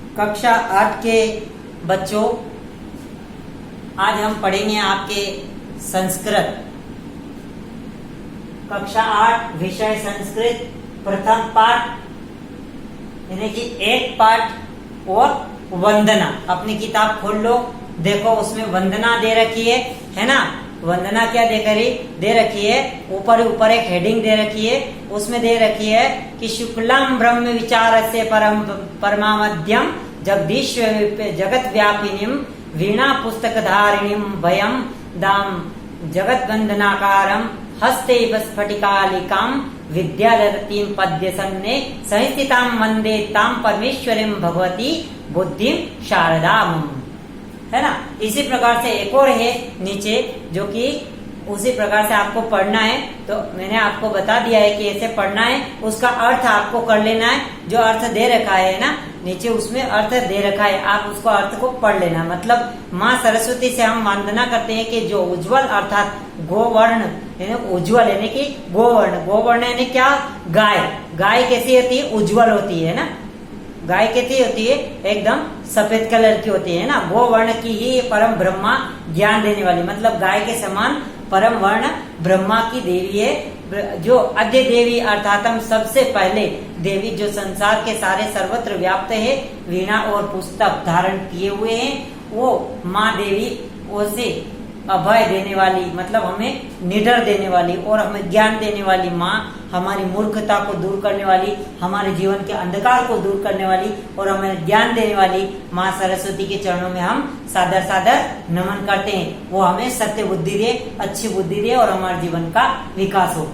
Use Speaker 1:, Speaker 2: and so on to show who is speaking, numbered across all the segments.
Speaker 1: कक्षा 8 के बच्चों, आज हम पढ़ेंगे आपके संस्कृत। कक्षा 8 विषय संस्कृत, प्रथम पाठ यानी कि एक पाठ और वंदना। अपनी किताब खोल लो, देखो उसमें वंदना दे रखी है ना। वंदना क्या दे रखी है, ऊपर एक हेडिंग दे रखी है, उसमें दे रखी है कि शुक्लम ब्रह्म विचार से परमामध्यम जगदीश जगत व्यापिनीम वीणा पुस्तक धारिणीम भयम दाम जगत वंदनाकारम हस्ते स्फटिकालिकाम विद्यादतीम पद्य सन्ने संस्थिताम वंदे ताम परमेश्वरीम भगवती बुद्धिम शारदाम, है ना। इसी प्रकार से एक और है नीचे, जो कि उसी प्रकार से आपको पढ़ना है। तो मैंने आपको बता दिया है कि ऐसे पढ़ना है, उसका अर्थ आपको कर लेना है। जो अर्थ दे रखा है ना नीचे, उसमें अर्थ दे रखा है, आप उसको अर्थ को पढ़ लेना। मतलब माँ सरस्वती से हम वंदना करते हैं कि जो उज्जवल अर्थात गोवर्ण, उज्जवल यानी कि गोवर्ण यानी क्या, गाय कैसी होती है, उज्जवल होती है ना। गाय कैसी होती है, एकदम सफेद कलर की होती है ना। गोवर्ण की ही परम ब्रह्मा ज्ञान देने वाली, मतलब गाय के समान परम वर्ण ब्रह्मा की देवी है, जो आद्य देवी अर्थात हम सबसे पहले देवी, जो संसार के सारे सर्वत्र व्याप्त है, वीणा और पुस्तक धारण किए हुए हैं, वो माँ देवी उसे अभय देने वाली, मतलब हमें निडर देने वाली और हमें ज्ञान देने वाली माँ, हमारी मूर्खता को दूर करने वाली, हमारे जीवन के अंधकार को दूर करने वाली और हमें ज्ञान देने वाली माँ सरस्वती के चरणों में हम सादर सादर नमन करते हैं। वो हमें सत्य बुद्धि दे, अच्छी बुद्धि दे और हमारे जीवन का विकास हो।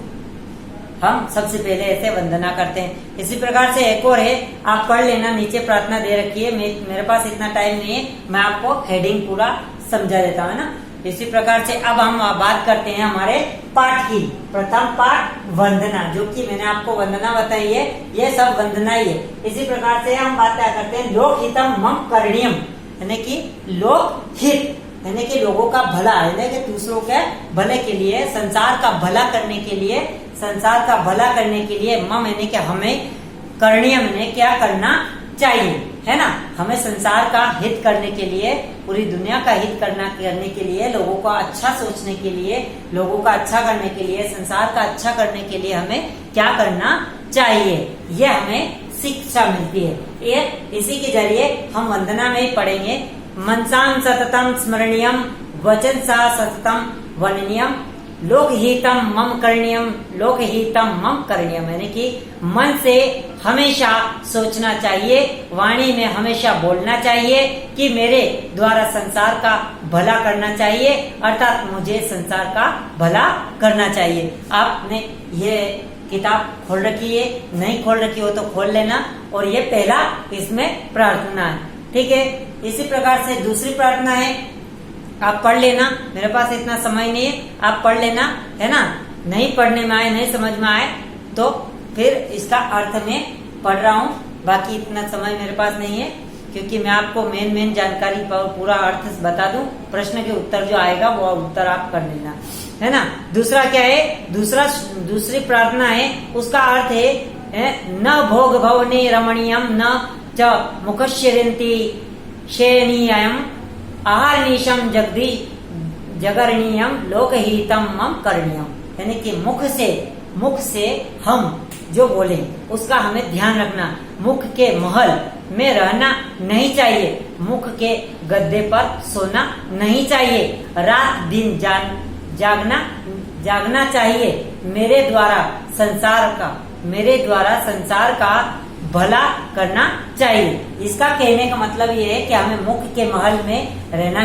Speaker 1: हम सबसे पहले ऐसे वंदना करते हैं। इसी प्रकार से एक और है, आप पढ़ लेना, नीचे प्रार्थना दे रखी है। मेरे पास इतना टाइम नहीं है, मैं आपको हेडिंग पूरा समझा देता हूँ ना। इसी प्रकार से अब हम बात करते हैं हमारे पाठ की। प्रथम पाठ वंदना, जो कि मैंने आपको वंदना बताई है, ये सब वंदना ही है। इसी प्रकार से हम बात क्या करते हैं, लोकहितम मम करणीयम, यानी कि लोकहित यानी कि लोगों का भला, यानी कि दूसरों के भले के लिए, संसार का भला करने के लिए, संसार का भला करने के लिए मम यानी कि हमें, करणीयम ने क्या करना चाहिए, है ना। हमें संसार का हित करने के लिए, पूरी दुनिया का हित करने के लिए, लोगों का अच्छा सोचने के लिए, लोगों का अच्छा करने के लिए, संसार का अच्छा करने के लिए हमें क्या करना चाहिए, ये हमें शिक्षा मिलती है। ये इसी के जरिए हम वंदना में ही पढ़ेंगे। मनसां सततम स्मरणीयम वचन सा सततम वंदनीयम लोकहितम मम करणीयम लोकहितम मम करणीयम, यानी कि मन से हमेशा सोचना चाहिए, वाणी में हमेशा बोलना चाहिए कि मेरे द्वारा संसार का भला करना चाहिए, अर्थात मुझे संसार का भला करना चाहिए। आपने ये किताब खोल रखी है, नहीं खोल रखी हो तो खोल लेना, और ये पहला इसमें प्रार्थना है, ठीक है। इसी प्रकार से दूसरी प्रार्थना है, आप पढ़ लेना, मेरे पास इतना समय नहीं है, आप पढ़ लेना, है ना। नहीं पढ़ने में आए, नहीं समझ में आए तो फिर इसका अर्थ में पढ़ रहा हूँ, बाकी इतना समय मेरे पास नहीं है, क्योंकि मैं आपको मेन जानकारी पूरा अर्थ बता दूं, प्रश्न के उत्तर जो आएगा वो उत्तर आप कर लेना, है ना। दूसरा क्या है, दूसरी प्रार्थना है, उसका अर्थ है न भोग भवने रमणीयम न च मुखश्यरन्ति शयनीयम आहारनीशम जगदी जगरणीयम लोकहितम मम करणीयम, यानी कि मुख से हम जो बोले उसका हमें ध्यान रखना। मुख के महल में रहना नहीं चाहिए, मुख के गद्दे पर सोना नहीं चाहिए, रात दिन जागना चाहिए, मेरे द्वारा संसार का भला करना चाहिए। इसका कहने का मतलब ये है कि हमें मुख के महल में रहना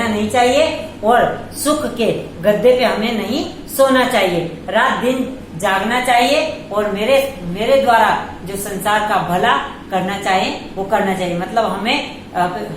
Speaker 1: नहीं चाहिए, और सुख के गद्दे पे हमें नहीं सोना चाहिए, रात दिन जागना चाहिए, और मेरे द्वारा जो संसार का भला करना चाहिए वो करना चाहिए। मतलब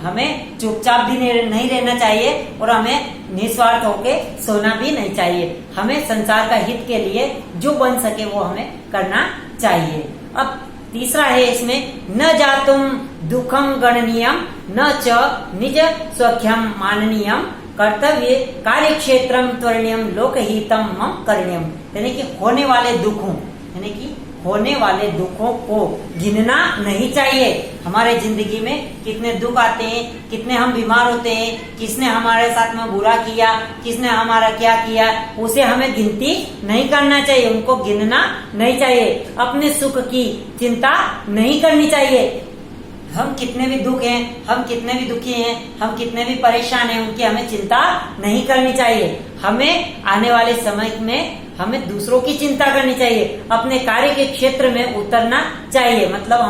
Speaker 1: हमें चुपचाप भी नहीं रहना चाहिए, और हमें निस्वार्थ होके सोना भी नहीं चाहिए। हमें संसार का हित के लिए जो बन सके वो हमें करना चाहिए। अब तीसरा है इसमें, न जातुम दुखम गणनीयम न च निज स्वख्यम माननीयम कर्तव्य कार्य क्षेत्रम त्वरणीयम लोकहितम मम करणीयम, यानी कि होने वाले दुखों, यानी कि होने वाले दुखों को गिनना नहीं चाहिए। हमारे जिंदगी में कितने दुख आते हैं, कितने हम बीमार होते हैं, किसने हमारे साथ में बुरा किया, किसने हमारा क्या किया, उसे हमें गिनती नहीं करना चाहिए, उनको गिनना नहीं चाहिए। अपने सुख की चिंता नहीं करनी चाहिए। हम कितने भी दुख हैं, हम कितने भी दुखी हैं, हम कितने भी परेशान हैं, उनकी हमें चिंता नहीं करनी चाहिए। हमें आने वाले समय में हमें दूसरों की चिंता करनी चाहिए, अपने कार्य के क्षेत्र में उतरना चाहिए। मतलब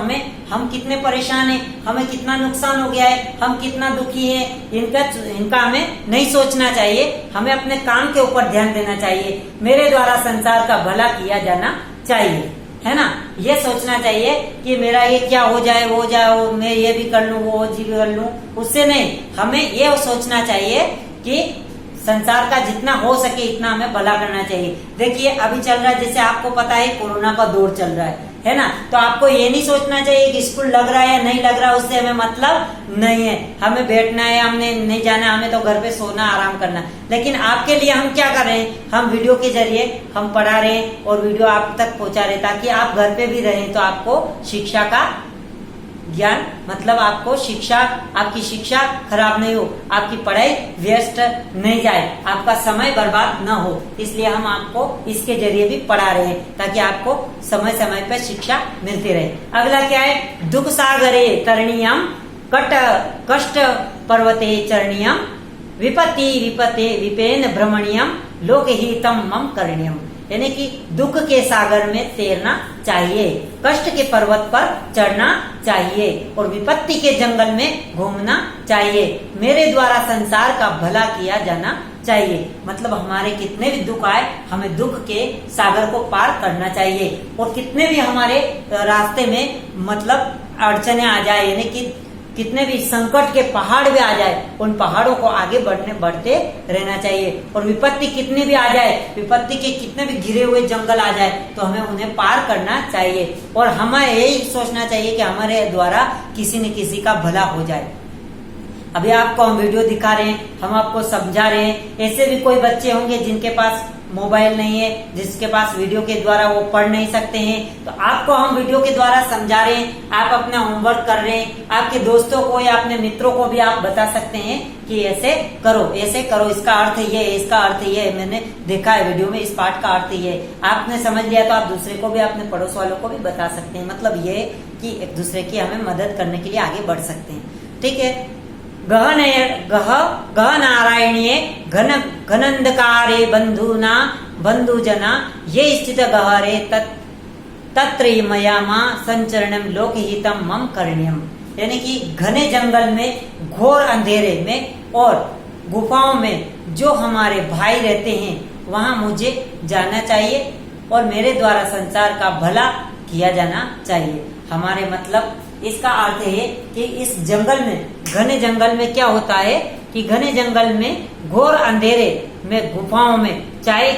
Speaker 1: हम कितने परेशान हैं, हमें कितना नुकसान हो गया है, हम कितना दुखी हैं, इनका हमें नहीं सोचना चाहिए। हमें अपने काम के ऊपर ध्यान देना चाहिए। मेरे द्वारा संसार का भला किया जाना चाहिए, है ना। ये सोचना चाहिए कि मेरा ये क्या हो जाए, वो जाए, मैं ये भी कर लूं, वो जी भी कर लूं, उससे नहीं। हमें ये सोचना चाहिए कि संसार का जितना हो सके इतना हमें भला करना चाहिए। देखिए अभी चल रहा है, जैसे आपको पता है कोरोना का दौर चल रहा है ना। तो आपको ये नहीं सोचना चाहिए कि स्कूल लग रहा है या नहीं लग रहा है, उससे हमें मतलब नहीं है। हमें बैठना है, हमने नहीं जाना, हमें तो घर पे सोना, आराम करना। लेकिन आपके लिए हम क्या कर रहे हैं, हम वीडियो के जरिए हम पढ़ा रहे हैं और वीडियो आप तक पहुंचा रहे, ताकि आप घर पे भी रहें तो आपको शिक्षा का ज्ञान, मतलब आपको शिक्षा, आपकी शिक्षा खराब नहीं हो, आपकी पढ़ाई व्यस्त नहीं जाए, आपका समय बर्बाद न हो। इसलिए हम आपको इसके जरिए भी पढ़ा रहे हैं, ताकि आपको समय समय पर शिक्षा मिलती रहे। अगला क्या है, दुख सागरे तरणीयम कष्ट पर्वते चरणीयम विपत्ति विपते विपेन भ्रमणीयम लोकहितम मम करणीयम। यानी कि दुख के सागर में तैरना चाहिए, कष्ट के पर्वत पर चढ़ना चाहिए और विपत्ति के जंगल में घूमना चाहिए। मेरे द्वारा संसार का भला किया जाना चाहिए। मतलब हमारे कितने भी दुख आए, हमें दुख के सागर को पार करना चाहिए। और कितने भी हमारे रास्ते में मतलब अड़चने आ जाए, यानी कि कितने भी संकट के पहाड़ भी आ जाए, उन पहाड़ों को आगे बढ़ते रहना चाहिए। और विपत्ति कितनी भी आ जाए, विपत्ति के कितने भी घिरे हुए जंगल आ जाए, तो हमें उन्हें पार करना चाहिए। और हमें यही सोचना चाहिए कि हमारे द्वारा किसी न किसी का भला हो जाए। अभी आपको हम वीडियो दिखा रहे हैं, हम आपको समझा रहे हैं। ऐसे भी कोई बच्चे होंगे जिनके पास मोबाइल नहीं है, जिसके पास वीडियो के द्वारा वो पढ़ नहीं सकते हैं, तो आपको हम वीडियो के द्वारा समझा रहे हैं। आप अपना होमवर्क कर रहे हैं, आपके दोस्तों को या अपने मित्रों को भी आप बता सकते हैं कि ऐसे करो, ऐसे करो, इसका अर्थ ये है, इसका अर्थ ये है, मैंने देखा है वीडियो में, इस पाठ का अर्थ ये है। आपने समझ लिया तो आप दूसरे को भी, अपने पड़ोस वालों को भी बता सकते हैं। मतलब ये कि एक दूसरे की हमें मदद करने के लिए आगे बढ़ सकते हैं। ठीक है। गह नारायणीय घनंधकारे बंधुना बंधुजना ये स्थित गहरे तत्र मया मां संचरणम लोकहितम मम करणीयम। यानी कि घने जंगल में, घोर अंधेरे में और गुफाओं में जो हमारे भाई रहते हैं, वहां मुझे जाना चाहिए और मेरे द्वारा संसार का भला किया जाना चाहिए। हमारे मतलब इसका अर्थ है कि इस जंगल में, घने जंगल में क्या होता है कि घने जंगल में, घोर अंधेरे में, गुफाओं में, चाहे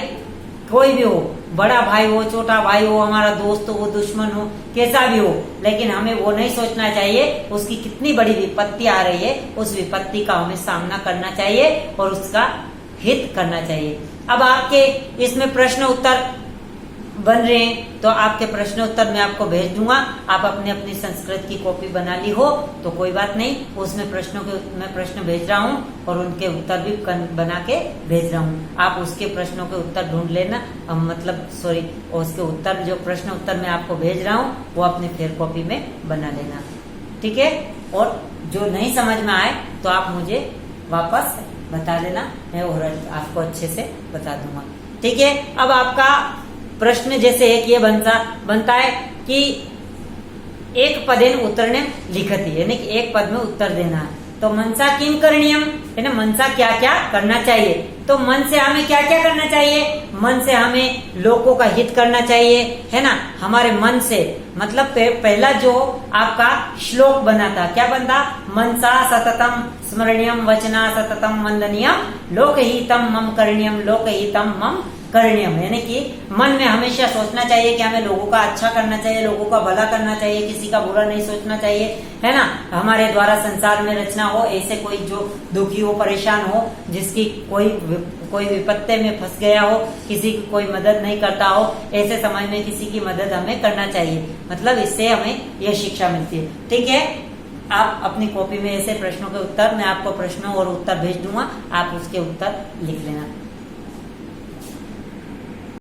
Speaker 1: कोई भी हो, बड़ा भाई हो, छोटा भाई हो, हमारा दोस्त हो, दुश्मन हो, कैसा भी हो, लेकिन हमें वो नहीं सोचना चाहिए उसकी कितनी बड़ी विपत्ति आ रही है। उस विपत्ति का हमें सामना करना चाहिए और उसका हित करना चाहिए। अब आपके इसमें प्रश्न उत्तर बन रहे हैं, तो आपके प्रश्न उत्तर मैं आपको भेज दूंगा। आप अपनी संस्कृत की कॉपी बना ली हो तो कोई बात नहीं, उसमें मैं प्रश्न भेज रहा हूँ और उनके उत्तर भी बना के भेज रहा हूँ। आप उसके प्रश्नों के उत्तर ढूंढ लेना, उसके उत्तर, जो प्रश्न उत्तर मैं आपको भेज रहा हूँ वो अपने फिर कॉपी में बना लेना। ठीक है। और जो नहीं समझ में आए तो आप मुझे वापस बता देना, मैं और आपको अच्छे से बता दूंगा। ठीक है। अब आपका प्रश्न जैसे एक ये बनता है कि एक पदेन उत्तरने लिखती, यानी कि एक पद में उत्तर देना है। तो मनसा किम करणीयम, है ना, मन से क्या क्या करना चाहिए। तो मन से हमें क्या क्या करना चाहिए, मन से हमें लोगों का हित करना चाहिए, है ना। हमारे मन से मतलब पहला जो आपका श्लोक बना था, क्या बनता, मनसा सततम स्मरणीयम वचना सततम वंदनीयम लोकहितम मम करणीयम लोकहितम मम करणीयम, यानी कि मन में हमेशा सोचना चाहिए कि हमें लोगों का अच्छा करना चाहिए, लोगों का भला करना चाहिए, किसी का बुरा नहीं सोचना चाहिए, है ना। हमारे द्वारा संसार में रचना हो, ऐसे कोई जो दुखी हो, परेशान हो, जिसकी कोई विपत्ति में फंस गया हो, किसी की कोई मदद नहीं करता हो, ऐसे समय में किसी की मदद हमें करना चाहिए। मतलब इससे हमें यह शिक्षा मिलती है। ठीक है, आप अपनी कॉपी में ऐसे प्रश्नों के उत्तर, मैं आपको प्रश्नों और उत्तर भेज दूंगा, आप उसके उत्तर लिख लेना।